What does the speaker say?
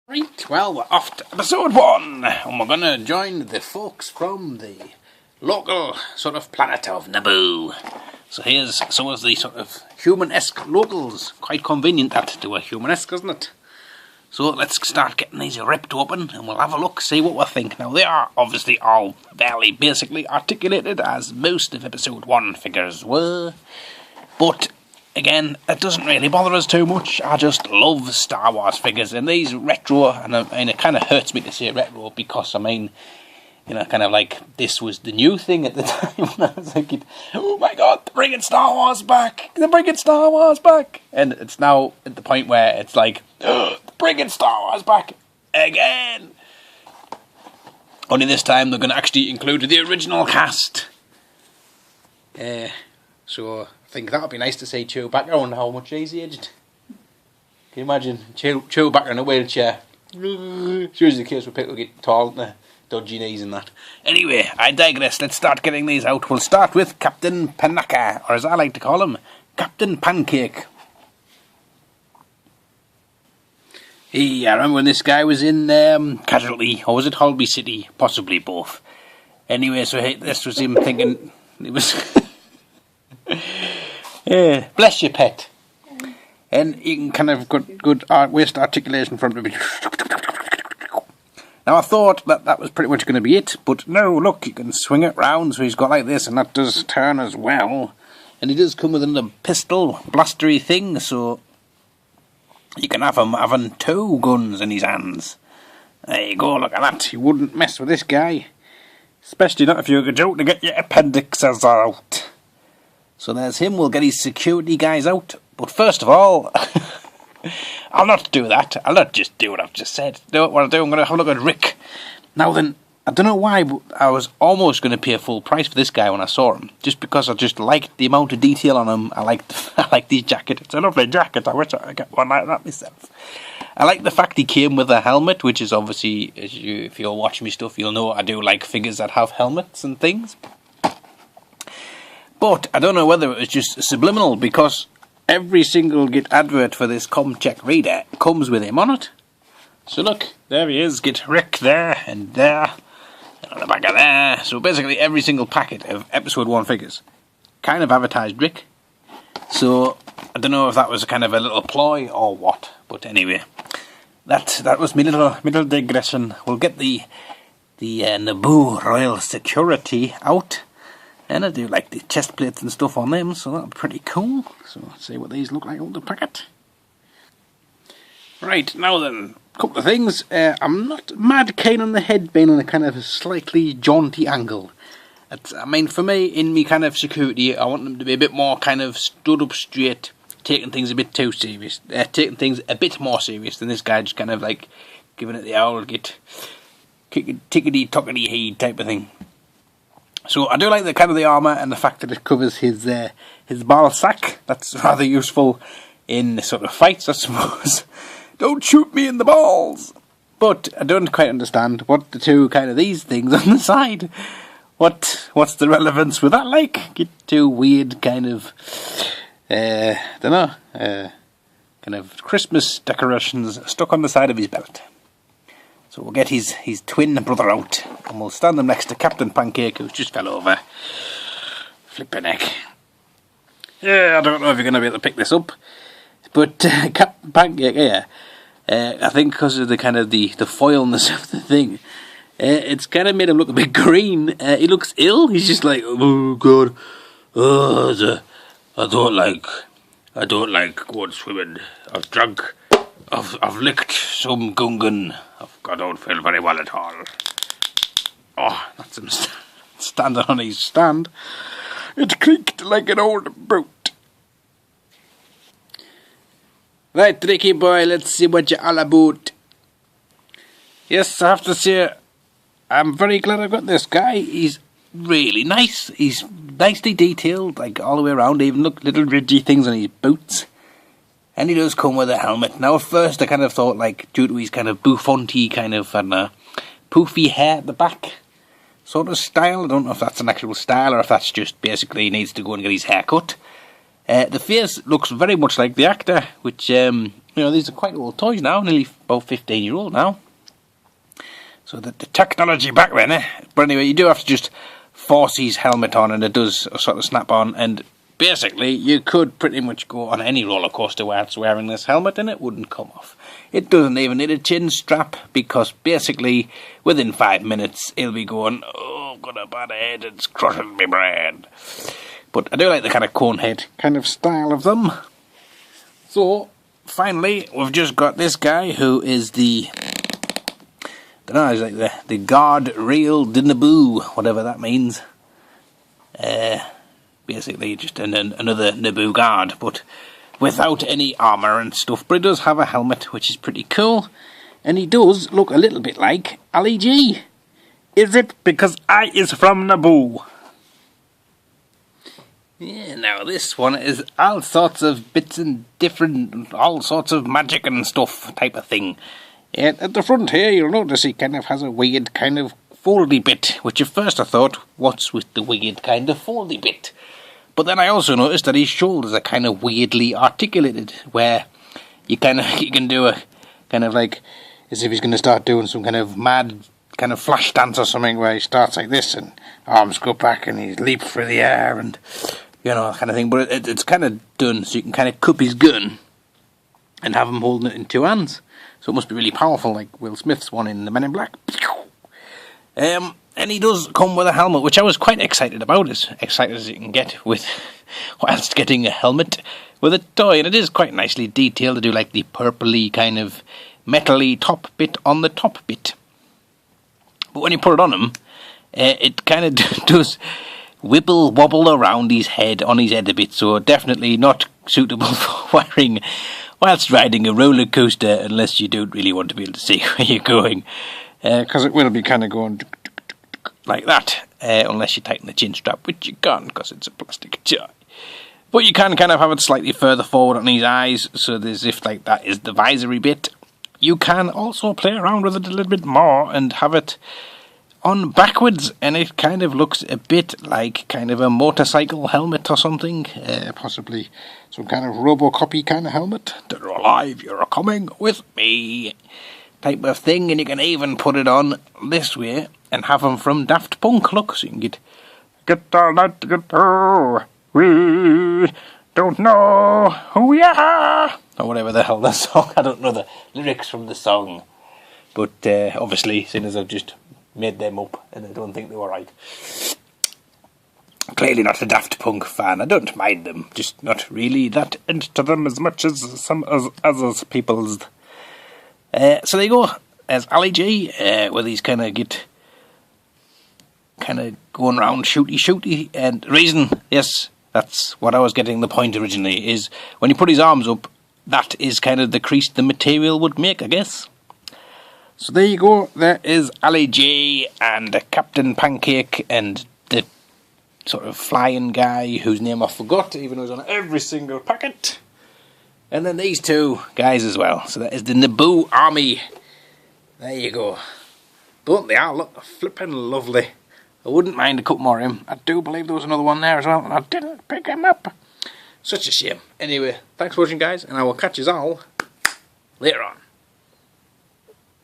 Right, well, we're off to episode 1, and we're going to join the folks from the local sort of planet of Naboo. So here's some of the sort of human-esque locals. Quite convenient that they were human-esque, isn't it? So let's start getting these ripped open, and we'll have a look, see what we think. Now, they are obviously all fairly basically articulated, as most of episode 1 figures were, but again, it doesn't really bother us too much. I just love Star Wars figures, and these retro, and it kind of hurts me to say retro, because I mean, you know, kind of like this was the new thing at the time when I was thinking, oh my god, they're bringing Star Wars back, they're bringing Star Wars back, and it's now at the point where it's like, oh, they're bringing Star Wars back again. Only this time they're going to actually include the original cast. So I think that would be nice to see Chewbacca. I wonder how much he's aged. Can you imagine Chewbacca in a wheelchair? It's usually the case where people get tall and dodgy knees and that. Anyway, I digress. Let's start getting these out. We'll start with Captain Panaka, or as I like to call him, Captain Pancake. I remember when this guy was in Casualty, or was it Holby City? Possibly both. Anyway, so this was him thinking, it was... Yeah, bless your pet. And you can kind of got good waist articulation from it. Now I thought that was pretty much going to be it, but no, look, you can swing it round, so he's got like this, and that does turn as well. And he does come with another pistol, blastery thing, so you can have him having 2 guns in his hands. There you go, look at that. You wouldn't mess with this guy. Especially not if you're going to get your appendixes out. So there's him. We'll get his security guys out. But first of all, I'll not do that. I'll not just do what I've just said. Do what I'll do. I'm going to have a look at Rick. Now then, I don't know why, but I was almost going to pay full price for this guy when I saw him. Just because I just liked the amount of detail on him. I liked his jacket. It's a lovely jacket. I wish I could get one like that myself. I like the fact he came with a helmet, which is obviously, if you're watching me stuff, you'll know I do like figures that have helmets and things. But I don't know whether it was just subliminal, because every single Git advert for this ComCheck reader comes with him on it. So look, there he is, Git Rick there, and there, and on the back of there. So basically every single packet of episode 1 figures kind of advertised Rick. So I don't know if that was kind of a little ploy or what, but anyway, that was my little digression. We'll get the Naboo Royal Security out. And I do like the chest plates and stuff on them, so that'll be pretty cool. So let's see what these look like on the packet. Right, now then, a couple of things. I'm not mad keen on the head being on a kind of a slightly jaunty angle. I mean, for me, in me kind of security, I want them to be a bit more kind of stood up straight, taking things a bit too serious. Taking things a bit more serious than this guy, just kind of like giving it the old tickety-tockety-hee type of thing. So I do like the kind of the armour and the fact that it covers his ball sack. That's rather useful in sort of fights, I suppose. Don't shoot me in the balls! But I don't quite understand what the two kind of these things on the side. What's the relevance with that like? Get 2 weird kind of, kind of Christmas decorations stuck on the side of his belt. So we'll get his twin brother out, and we'll stand them next to Captain Pancake, who's just fell over. Flippin' heck. Yeah, I don't know if you're going to be able to pick this up, but Captain Pancake, yeah, I think because of the kind of the foilness of the thing, it's kind of made him look a bit green. He looks ill. He's just like, oh god, I don't like going swimming. I've drunk. I've licked some gungan. I don't feel very well at all. Oh, that's him standing on his stand. It creaked like an old boat. Right, Ricky boy, let's see what you're all about. Yes, I have to say, I'm very glad I've got this guy. He's really nice. He's nicely detailed, like all the way around. Even look, little ridgy things on his boots. And he does come with a helmet. Now at first I kind of thought, like, due to his kind of bouffanty kind of poofy hair at the back sort of style. I don't know if that's an actual style or if that's just basically he needs to go and get his hair cut. The face looks very much like the actor, which, you know, these are quite old toys now, nearly about 15-year-old now. So the technology back then, eh? But anyway, you do have to just force his helmet on, and it does sort of snap on, and basically you could pretty much go on any roller coaster whilst wearing this helmet and it wouldn't come off. It doesn't even need a chin strap, because basically within 5 minutes he'll be going, oh, I've got a bad head, it's crushing my brain. But I do like the kind of cone head kind of style of them. So finally we've just got this guy who is the, I don't know, he's like the guard rail de naboo, whatever that means. Basically just another naboo guard, but without any armour and stuff. But he does have a helmet, which is pretty cool, and he does look a little bit like Ali G. Is it because I is from Naboo? Yeah, now this one is all sorts of bits and different, all sorts of magic and stuff type of thing. And at the front here, you'll notice he kind of has a weird kind of foldy bit, which at first I thought, what's with the weird kind of foldy bit? But then I also noticed that his shoulders are kind of weirdly articulated, where you can do a kind of like, as if he's going to start doing some kind of mad kind of flash dance or something, where he starts like this and arms go back and he leaps through the air and, you know, that kind of thing. But it's kind of done so you can kind of cup his gun and have him holding it in two hands. So it must be really powerful, like Will Smith's one in The Men in Black. And he does come with a helmet, which I was quite excited about, as excited as you can get with whilst getting a helmet with a toy. And it is quite nicely detailed to do like the purpley kind of metally top bit on the top bit. But when you put it on him, it kind of does wibble wobble around his head, on his head a bit, so definitely not suitable for wearing whilst riding a roller coaster, unless you don't really want to be able to see where you're going, because it will be kind of going like that, unless you tighten the chin strap, which you can't because it's a plastic toy. But you can kind of have it slightly further forward on his eyes, so there's if like that is the visory bit. You can also play around with it a little bit more and have it on backwards, and it kind of looks a bit like kind of a motorcycle helmet or something, possibly some kind of Robocop-y kind of helmet. Dead or alive, you're coming with me type of thing. And you can even put it on this way and have them from Daft Punk. Look, so you can get all that guitar, we don't know who we are, or whatever the hell that song. I don't know the lyrics from the song, but obviously, seeing as I've just made them up and I don't think they were right. Clearly not a Daft Punk fan. I don't mind them, just not really that into them as much as some others people's. So there you go, as Ali G, where these kind of get kind of going around shooty, and the reason, yes, that's what I was getting the point originally, is when you put his arms up, that is kind of the crease the material would make, I guess. So there you go, there is Ali G and Captain Pancake and the sort of flying guy whose name I forgot, even though he's on every single packet. And then these two guys as well. So that is the Naboo army. There you go. Don't they all look flipping lovely? I wouldn't mind a couple more of him. I do believe there was another one there as well, and I didn't pick him up. Such a shame. Anyway, thanks for watching, guys, and I will catch you all later on.